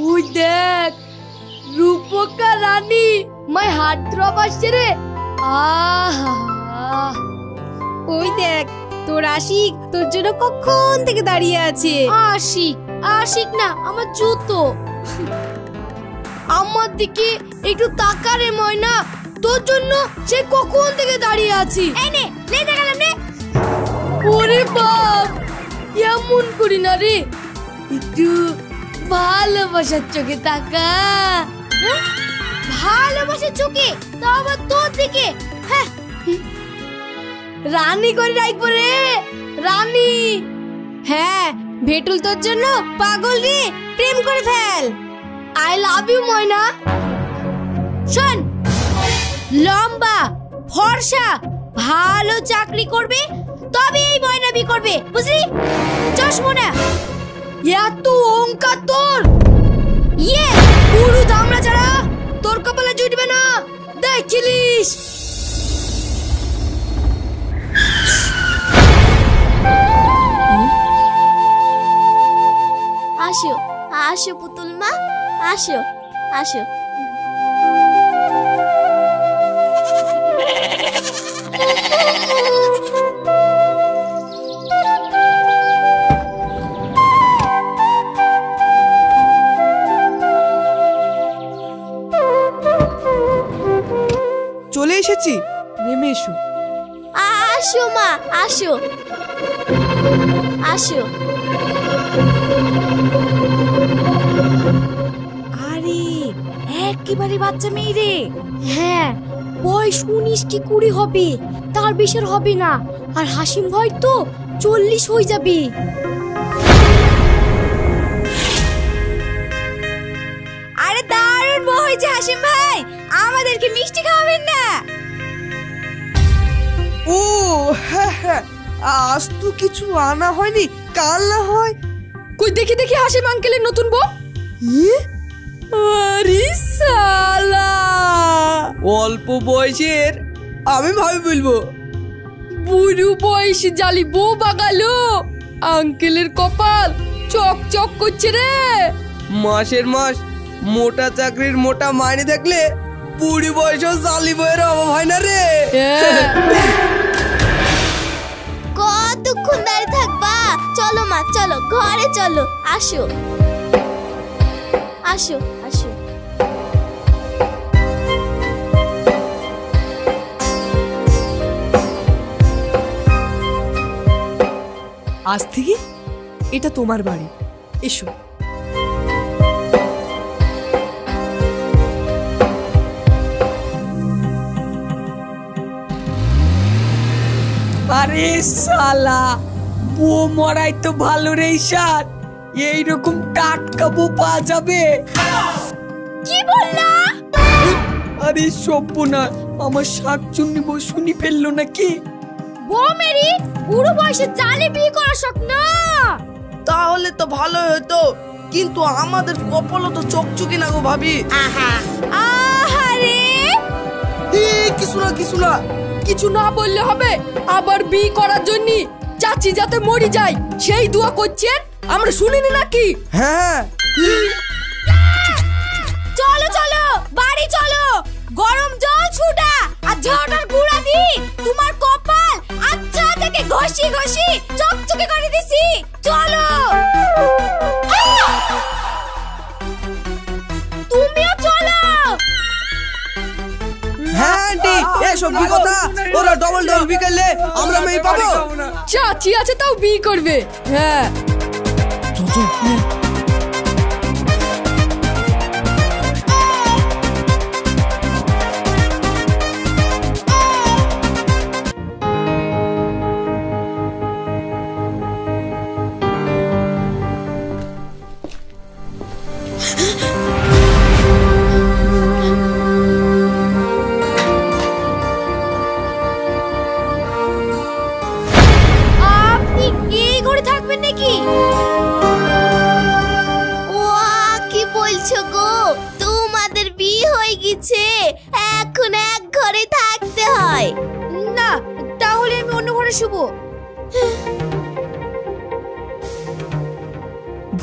ওই দেখ রূপকা রানী মাই হাত ধরা পাচ্ছে রে। ওই দেখ তোর আশিক তোর জন্য কখন থেকে দাঁড়িয়ে আছে। আশিক আশিক না আমার জুতো। আমার দিকে একটু তাকা রে ময়না, তোর জন্য সে কখন থেকে দাঁড়িয়ে আছি। এই নে লে দেখালাম রে। ওরে বাপ এমন করি না রে, একটু ভালোবাসার চোখে তাকা। ভালোবাসার চোখে? তা আবার তোর দিকে? হ্যাঁ রানী করে রাখবো রে, রানী। হ্যাঁ ভেটুল তোর জন্য পাগল রে, প্রেম করে ফেল। আই লাভ ইউ ময়না। শোন, লম্বা ফর্সা ভালো চাকরি করবে তবে এই ময়না বি করবে, বুঝলি? চশমা এত অহংকার তোর? ইয়ে পুরো দামড়া ছাড়া তোর কপালে জুটবে না, দেখিলিস। আসো আসো পুতুল মা, আসো আসো। চলে এসেছি, নেমে এসো। আসো মা আসো আসো। আরে একেবারে বাচ্চা মেয়ে রে। হ্যাঁ বয়স 19 কি 20 হবে, তার বেশি হবে না। আর হাসিম ভাই তো 40 হয়ে যাবে। আরে দারুণ বউ হয়েছে হাসিম ভাই, আমাদেরকে মিষ্টি খাওয়াবেন না? ও হ্যাঁ হ্যাঁ, আজ তো কিছু আনা হয়নি, কাল না হয়। কই দেখি দেখি হাসিম আঙ্কেলের নতুন বউ। আরে শালা, অল্প বয়সের আমি ভাবি বলবো। বুড়ো বয়সে জালি বউ বাগালো, আঙ্কেলের কপাল চক চক করছে রে। মাসের মাস মোটা চাকরির মোটা মাইনে দেখলে বুড়ি বয়সেও জালি বইয়ের অভাব হয় না রে। কতক্ষণ দাঁড়িয়ে থাকবা? চলো মা চলো, ঘরে চলো। আসো আসো আসো। আজ থেকে এটা তোমার বাড়ি, এসো। আরে শালা, বউ মরাই তো ভালো রে সাত, এইরকম টাটকা বউ পাওয়া যাবে? কি বললা? আরে সব্যনা, আমার শাকচুন্নি বউ শুনি ফেললো নাকি? বউ মেরি বুড়ো বয়সে জালে বিয়ে করা শখ না? তাহলে তো ভালো হতো, কিন্তু আমাদের কপালও তো চকচকে না গো ভাবি। আহারে কিছু না কিছু না বললে হবে? আবার বিয়ে করার জন্য চাচি যাতে মরি যায় সেই দোয়া করছেন, আমরা শুনিনি নাকি? হ্যাঁ চলো চলো বাড়ি চলো, গরম জল ছুটা আর ঝাড়ার গুঁড়া দি তোমার কপাল আচ্ছা থেকে ঘষি ঘষি চকচকে করে দিছি। চলো তুমিও চলো। হ্যাঁ আন্টি, এসব কি কথা? ওরা ডবল বিকেলে আমরা মেয়ে পাবো? চাচি আছে তাও বিয়ে করবে। হ্যাঁ এখন এক ঘরে থাকতে হয় না, তাহলে আমি অন্য ঘরে শুবো।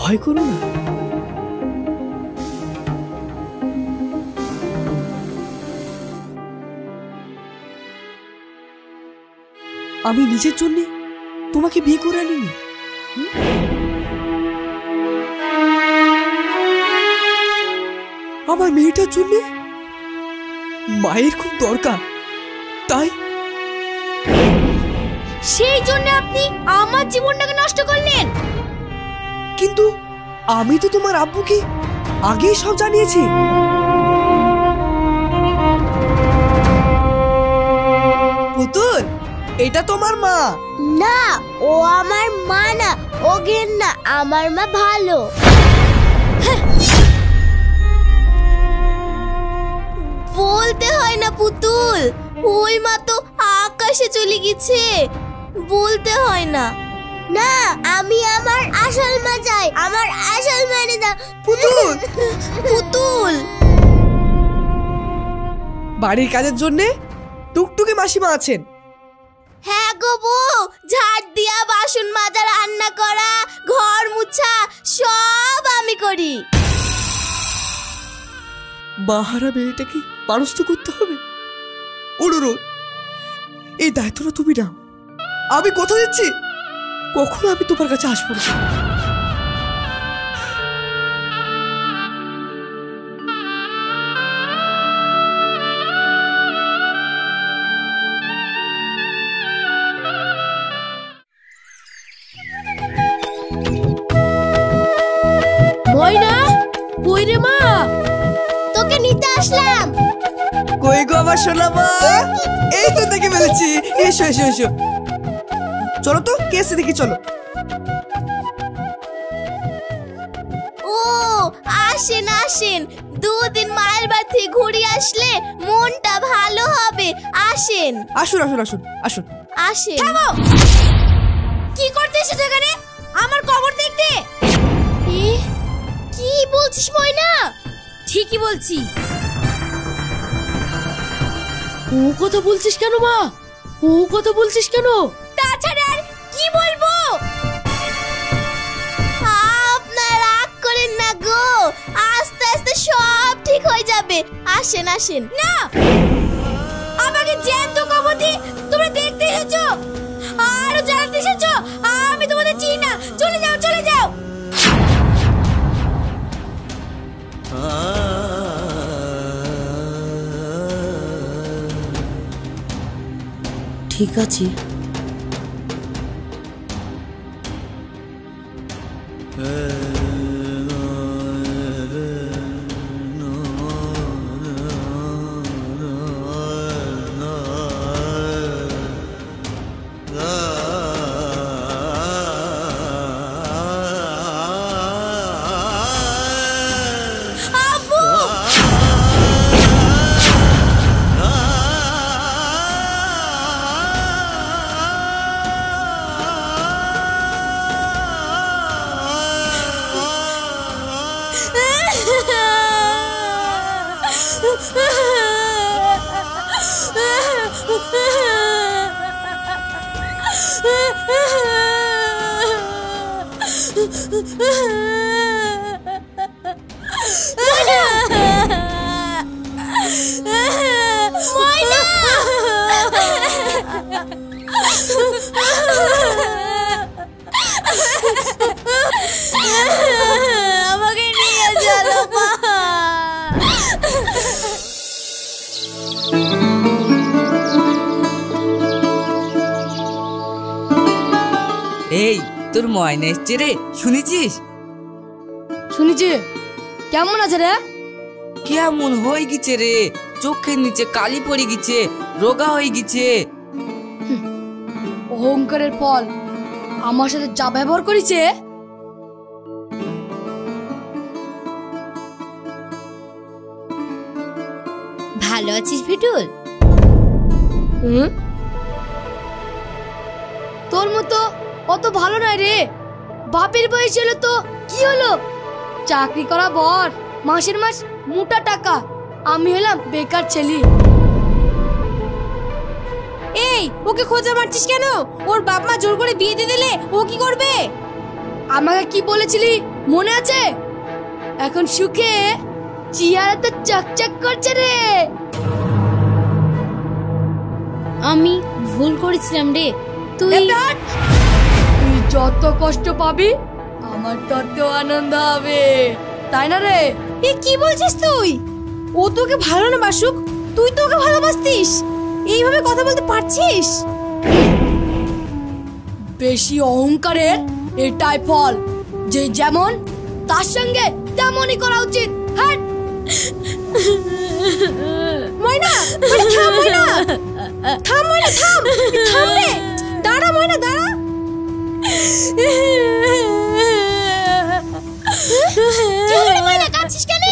ভয় করো না। আমি নিজের জন্য তোমাকে বিয়ে করে আনিনি। আমার মেয়েটার জন্য মায়ের খুব দরকার, তাই সেই জন্য আপনি আমার জীবনটাকে নষ্ট করলেন। কিন্তু আমি তো তোমার আব্বুকে আগেই সব জানিয়েছি। পুতুল, এটা তোমার মা। না, ও আমার মা না, ও না, আমার মা ভালো। বলতে হয় না পুতুল, ওই মা তো আকাশে চলে গেছে, বলতে হয় না। না, আমি আমার আসল মা চাই, আমার আসল মানে দাও। পুতুল, পুতুল বাড়ির কাজের জন্য টুকটুকি মাসিমা আছেন। হ্যাঁ গো বউ, ঝাড় দিয়া, বাসন মাজা, রান্না করা, ঘর মুছা সব আমি করি। বাহারা মেয়েটাকে মানুষ তো করতে হবে। অনুরোধ, এই দায়িত্বটা তুমি নাও। আমি কথা দিচ্ছি, কখনো আমি তোমার কাছে আসবো না। ময়না, কই রে মা? তোকে নিতে আসলাম। কই গো আমার সোনা মা? এই তো দেখে ফেলেছি। এসো এসো এসো, চলো তো কেসে দেখি, চলো। ও আসেন আসেন, দুদিন মায়ের বাড়ি থেকে ঘুরে আসলে মনটা ভালো হবে। আসেন আসুন আসুন আসুন আসুন। আসেন। থামো, কি করতে এসেছো এখানে? আমার কবর দেখতে? কি বলছিস ময়না? ঠিকই বলছি। ও কথা বলছিস কেন মা? ও কথা বলছিস কেন? তাছাড়া আর কি বলবো? আপনার রাগ করেন না গো, আস্তে আস্তে সব ঠিক হয়ে যাবে। আসেন আসেন। না, আমাকে জ্যান্ত কবর দিয়ে তোমরা দেখতে এসেছো, আরো জানতে এসেছো আমি তোমাদের চিনি না। চলে যাও চলে যাও। ঠিক আছে। আমাকে নিয়ে চলো মা। এই তোর ময়না এসছে রে, শুনেছিস? শুনেছি। কেমন আছে রে? কেমন হয়ে গেছে রে, চোখের নিচে কালি পড়ে গেছে, রোগা হয়ে গেছে। অহংকারের ফল। আমার সাথে যা ব্যবহার করেছে, ভালো আছিস ভিটুল? তোর মতো অত ভালো নয় রে। বাপের বয়স হলো তো কি হলো? চাকরি করা বর, মাসের মাস মোটা টাকা। আমি হলাম বেকার ছেলে। এই ওকে খোঁজা মারছিস কেন? ওর বাপ মা জোর করে বিয়ে দিয়ে দিলে ও কি করবে? আমাকে কি বলেছিলি মনে আছে? এখন সুখে চেহারা তো চকচক করছে রে। আমি ভুল করেছিলাম রে। তুই তুই যত কষ্ট পাবি আমার তত আনন্দ হবে, তাই না রে? এ কি বলছিস তুই? ও তোকে ভালো না বাসুক, তুই তো ওকে ভালোবাসতিস, এইভাবে কথা বলতে পারছিস? বেশি অহংকারের এটাই ফল, যে যেমন তার সঙ্গে তেমনই করা উচিত। হ্যাঁ ময়না, থাম ময়না, থাম ময়না, থাম, থাম রে, দাঁড়া ময়না, দাঁড়া। কি হলো ময়না, কাঁদছিস কেন?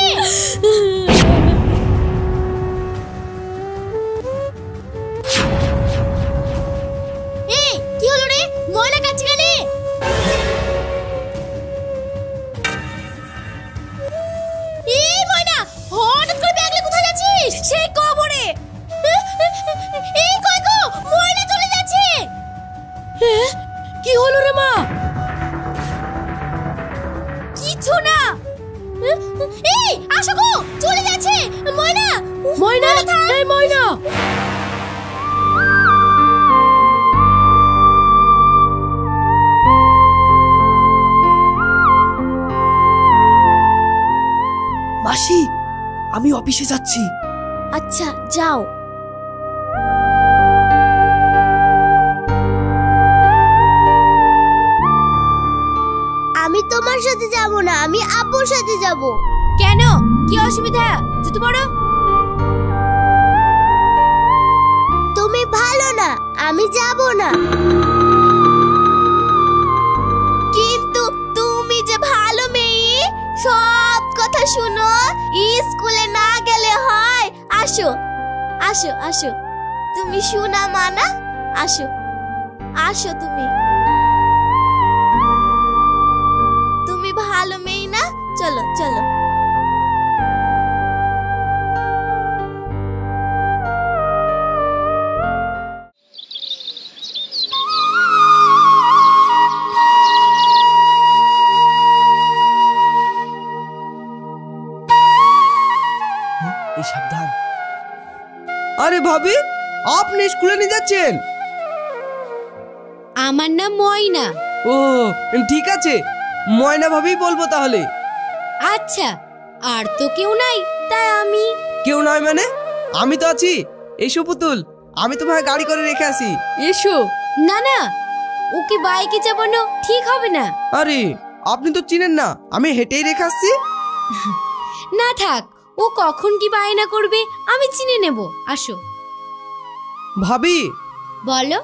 এই কি হলো রে, ময়না কাঁদছে কেন? এই ময়না, হঠাৎ করে ব্যাগ নিয়ে কোথায় যাচ্ছিস? সেই কবরে। এই কই গো, ময়না চলে যাচ্ছে। কি হলো রে মা? কিছু না। এই আসো গো, চলে যাচ্ছে ময়না। ময়না, এই ময়না। মাসি, আমি অফিসে যাচ্ছি। আচ্ছা যাও। আমি তোমার সাথে যাব না, আমি আব্বুর সাথে যাব। কেন, কি অসুবিধা? যেতে পারো। তুমি ভালো না, আমি যাব না। কিন্তু তুমি যে ভালো মেয়ে, সব কথা শুনো, স্কুলে না গেলে হয়। আসো আসো আসো, তুমি শোনা মানা, আসো আসো। তুমি ভালো মেয়ে না, চলো চলো। এই সাবধান। আরে ভাবি, আপনি স্কুলে নিয়ে যাচ্ছেন? আমার নাম ময়না। ও ঠিক আছে, ময়না ভাবি বলবো তাহলে। আচ্ছা, আর তো কেউ নাই, তাই আমি। কেউ নয় মানে? আমি তো আছি। এসো পুতুল, আমি তোমায় গাড়ি করে রেখে আসি। এসো। না না, ওকে বাইকে চাপানো ঠিক হবে না। আরে আপনি তো চিনেন না, আমি হেঁটেই রেখে আসছি। না থাক, ও কখন কি বায়না করবে আমি চিনে নেব। আসো। ভাবি বলো।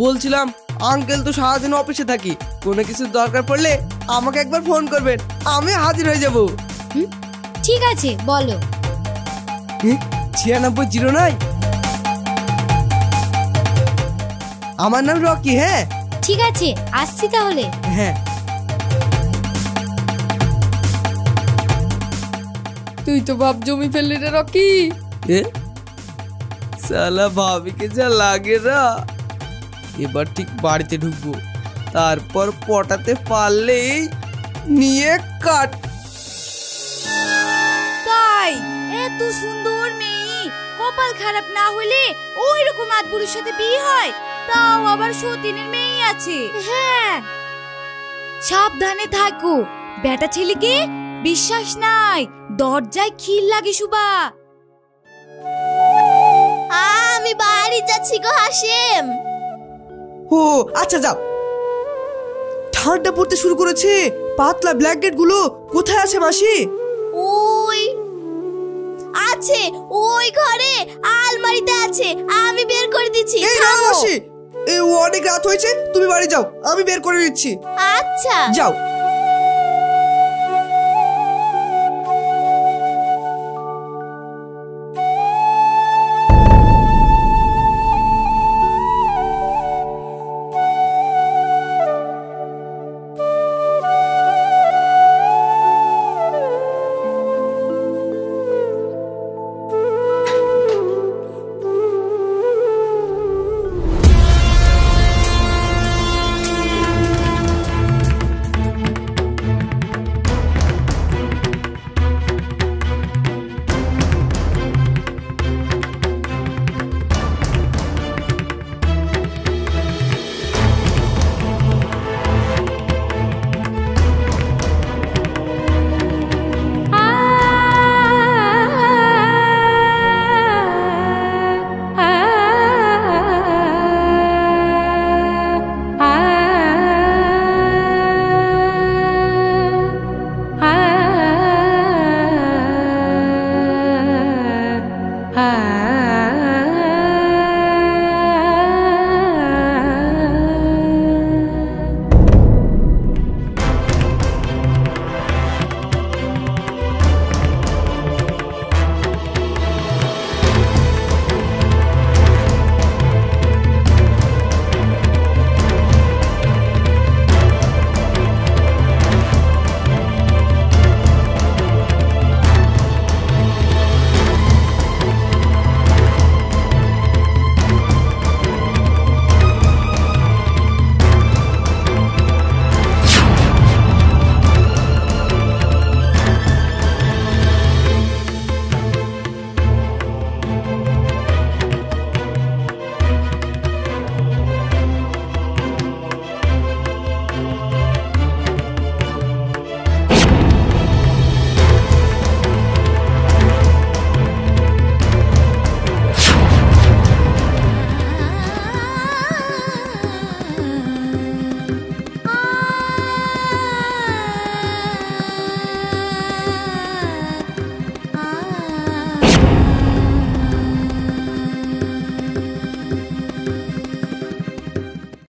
বলছিলাম, আঙ্কেল তো সারাদিন অফিসে থাকি, কোনো কিছু দরকার পড়লে আমাকে একবার ফোন করবেন, আমি হাজির হয়ে যাব। ঠিক আছে, বলো। 9609। আমার নাম রকি। হ্যাঁ ঠিক আছে, আসছি তাহলে। হ্যাঁ। তুই তো বাপ জমি ফেললি রে রকি। সালা ভাবিকে যা লাগে না। এবার ঠিক বাড়িতে ঢুকবো, তারপর পটাতে পারলেই নিয়ে কাট। তাই এত সুন্দর মেয়ে, কপাল খারাপ না হলে ওই রকম আদবুড়ির সাথে বিয়ে হয়, তাও আবার সতীনের মেয়ে আছে। হ্যাঁ, সাবধানে থাকো, বেটা ছেলেকে বিশ্বাস নাই, দরজায় খিল লাগে শুবা। আমি বাড়ি যাচ্ছি গো হাসেম। ও আচ্ছা যাও। ঠান্ডা পড়তে শুরু করেছে, পাতলা ব্ল্যাঙ্কেট গুলো কোথায় আছে মাসি? ওই আছে, ওই ঘরে আলমারিতে আছে, আমি বের করে দিচ্ছি। এই মাসি, এই অনেক রাত হয়েছে, তুমি বাড়ি যাও, আমি বের করে দিচ্ছি। আচ্ছা যাও।